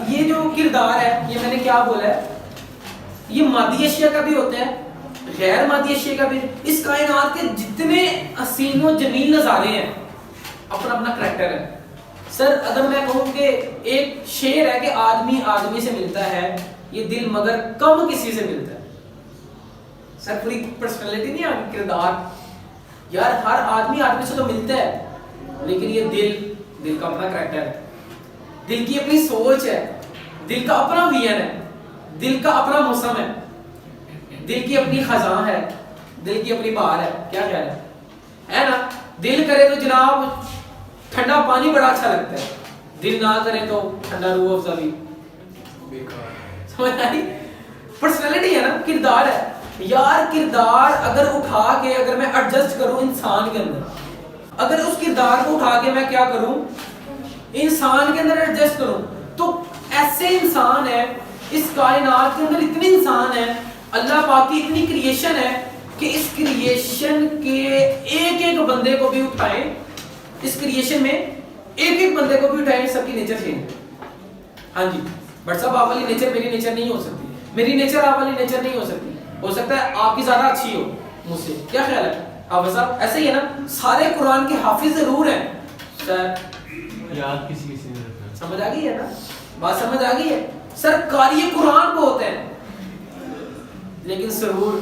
یہ جو کردار ہے یہ میں نے کیا بولا ہے، یہ مادی اشیاء کا بھی ہوتا ہے غیر مادی اشیاء کا بھی. اس کائنات کے جتنے حسین و جمیل نظارے ہیں اپنا اپنا کریکٹر ہے. سر اگر میں کہوں کہ ایک شعر ہے کہ آدمی آدمی سے ملتا ہے یہ دل مگر کم کسی سے ملتا ہے. سر پوری پرسنالٹی نہیں آتی، کردار. یار ہر آدمی آدمی سے تو ملتا ہے لیکن یہ دل کا اپنا کریکٹر ہے، دل کی اپنی سوچ ہے، دل کا اپنا ویژن ہے، دل کا اپنا موسم ہے، دل کی اپنی خزاں ہے، دل کی اپنی بہار ہے. کیا خیال ہے نا؟ دل کرے تو جناب ٹھنڈا پانی بڑا اچھا لگتا ہے، دل نہ کرے تو ٹھنڈا روح افزا بھی بیکار. سمجھ آئی؟ پرسنالٹی ہے نا، کردار ہے. یار کردار اگر اٹھا کے اگر میں ایڈجسٹ کروں انسان کے اندر، اگر اس کردار کو اٹھا کے میں کیا کروں انسان کے اندر ایڈجسٹ کروں، تو ایسے انسان ہے اس کائنات کے اندر، اتنے انسان ہیں، اللہ پاک کی اتنی کریشن ہے کہ اس کریشن کے ایک ایک بندے کو بھی اٹھائیں، اس کریشن میں ایک ایک بندے کو بھی اٹھائیں، سب کی نیچر چینج. ہاں جی بٹ صاحب آپ والی نیچر میری نیچر نہیں ہو سکتی، میری نیچر آپ والی نیچر نہیں ہو سکتی. ہو سکتا ہے آپ کی زیادہ اچھی ہو مجھ سے. کیا خیال ہے حافظ صاحب؟ ایسے ہی ہے نا، سارے قرآن کے حافظ ضرور ہیں سر، یاد کسی کسی نے رکھا. سمجھ آ گئی ہے نا بات؟ سمجھ آ گئی ہے. سر قاری قرآن بہت ہیں لیکن سرور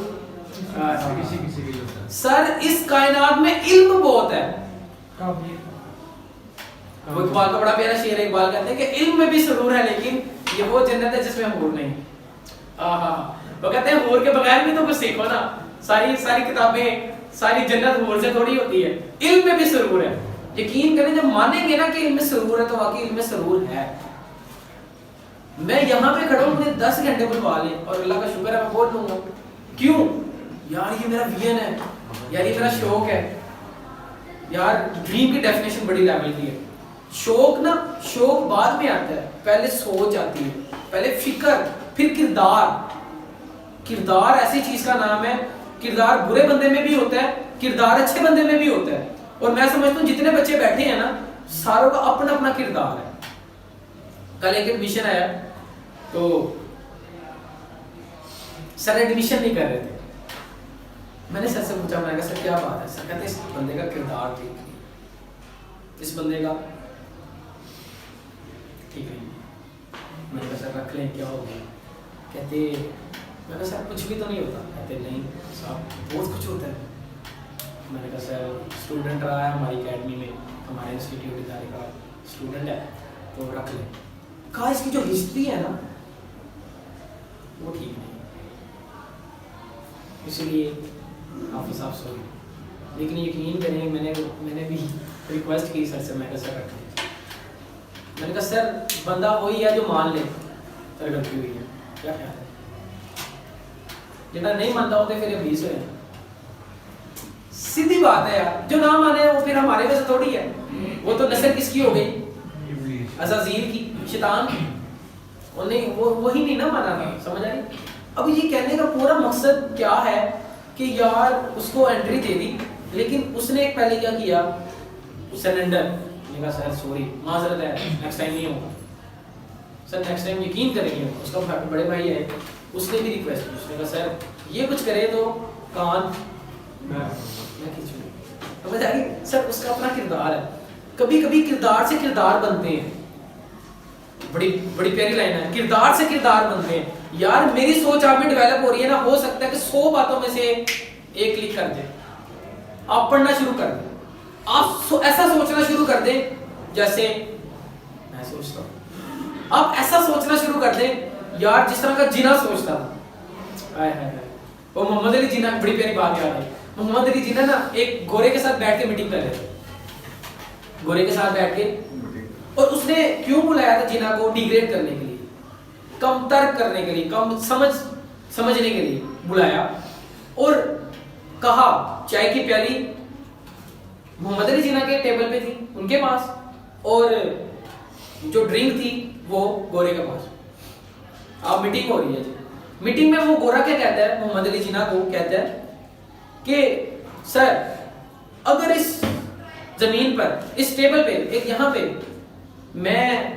کسی کسی کے ہوتا ہے. سر اس کائنات میں علم بہت ہے. وہ اقبال کا بڑا پیارا شعر ہے، اقبال کہتے ہیں کہ علم میں بھی سرور ہے لیکن یہ وہ جنت ہے جس میں حور نہیں. وہ کہتے ہیں حور کے بغیر بھی تو کچھ سیکھو نا، ساری کتابیں ساری جنت حور سے تھوڑی ہوتی ہے. علم میں بھی سرور ہے. یقین کریں جب مانیں گے نا کہ علم میں سرور ہے تو واقعی علم میں سرور ہے. میں یہاں پہ کھڑا ہوں، مجھے 10 گھنٹے بلوا لیں اور اللہ کا شکر ہے میں بول لوں گا. کیوں؟ یار یہ میرا ویژن ہے، یار یہ میرا شوق ہے. یار ڈریم کی ڈیفینیشن بڑی لیول کی ہے. شوق نا، شوق بعد میں آتا ہے، پہلے سوچ آتی ہے، پہلے فکر، پھر کردار. کردار ایسی چیز کا نام ہے، کردار برے بندے میں بھی ہوتا ہے، کردار اچھے بندے میں بھی ہوتا ہے. اور میں سمجھتا ہوں جتنے بچے بیٹھے ہیں نا ساروں کا اپنا اپنا کردار ہے. کل ایک ایڈمیشن آیا تو سر ایڈمیشن نہیں کر رہے تھے. میں نے سر سے پوچھا، میں نے کہا سر کیا بات ہے؟ سر کہتے ہیں اس بندے کا کردار ٹھیک، اس بندے کا ٹھیک نہیں. میں نے کہا سر رکھ لیں، کیا ہو گیا؟ کہتے میں نے کہا سر کچھ بھی تو نہیں ہوتا. کہتے نہیں صاحب بہت کچھ ہوتا ہے. میں نے کہا سر اسٹوڈنٹ رہا ہے ہماری اکیڈمی میں، ہمارے انسٹیٹیوٹ ادارے کا اسٹوڈنٹ ہے تو رکھ لیں. کہا اس کی جو ہسٹری ہے نا وہ ٹھیک نہیں، اسی لیے حافظ صاحب سوری. لیکن یقین کریں میں نے بھی ریکویسٹ کی سر سے، میں کہا سر رکھ لیں. میں نے کہا سر بندہ وہی ہے جو مان لے سر غلطی ہوئی ہے. کیا خیال ہے؟ جتنا نہیں مانتا ہوتے پھر یہ 20 ہوئے. سیدھی بات ہے یار، جو نہ مانے وہ پھر ہمارے وجہ سے تھوڑی ہے. وہ تو نسل کس کی ہو گئی؟ عزازیل کی، شیطان کی. وہی نہیں نہ مانا تھا. سمجھ آئی؟ اب یہ کہنے کا پورا مقصد کیا ہے کہ یار اس کو انٹری دے دی لیکن اس نے پہلے کیا کیا سرنڈر. میں کہا سر سوری معذرت ہے، نیکسٹ ٹائم نہیں ہوگا. سر نیکسٹ ٹائم یقین کریں گے. اس کا بڑے بھائی ہے، اس نے بھی ریکویسٹ کی. اس نے کہا سر یہ کچھ کرے تو کان میں کھینچوں. سمجھ آئی؟ سر اس کا اپنا کردار ہے. کبھی کبھی کردار سے کردار بنتے ہیں. بڑی پیاری لائن ہے، کردار سے کردار بنتے ہیں. یار میری سوچ آپ میں ڈیولپ ہو رہی ہے نا، ہو سکتا ہے کہ 100 باتوں میں سے ایک کلک کر دیں. آپ پڑھنا شروع کر دیں، آپ ایسا سوچنا شروع کر دیں جیسے میں سوچتا ہوں. آپ ایسا سوچنا شروع کر دیں یار جس طرح کا جناح سوچتا تھا. وہ محمد علی جناح، بڑی پیاری بات یاد ہے. محمد علی جناح نا ایک گورے کے ساتھ بیٹھ کے میٹنگ کر رہے تھے. گورے کے ساتھ بیٹھ کے، اور اس نے کیوں بلایا تھا جناح کو؟ ڈیگریڈ کرنے کے لیے، کم ترک کرنے کے لیے، کم سمجھنے کے لیے بلایا. اور کہا چائے کی پیالی محمد علی جناح کے ٹیبل پہ تھی ان کے پاس، اور جو ڈرنک تھی وہ گورے کے پاس. اب میٹنگ ہو رہی ہے جی. میٹنگ میں وہ گورا کیا کہتا ہے محمد علی جناح کو؟ کہتا ہے کہ سر اگر اس زمین پر، اس ٹیبل پہ، ایک یہاں پہ میں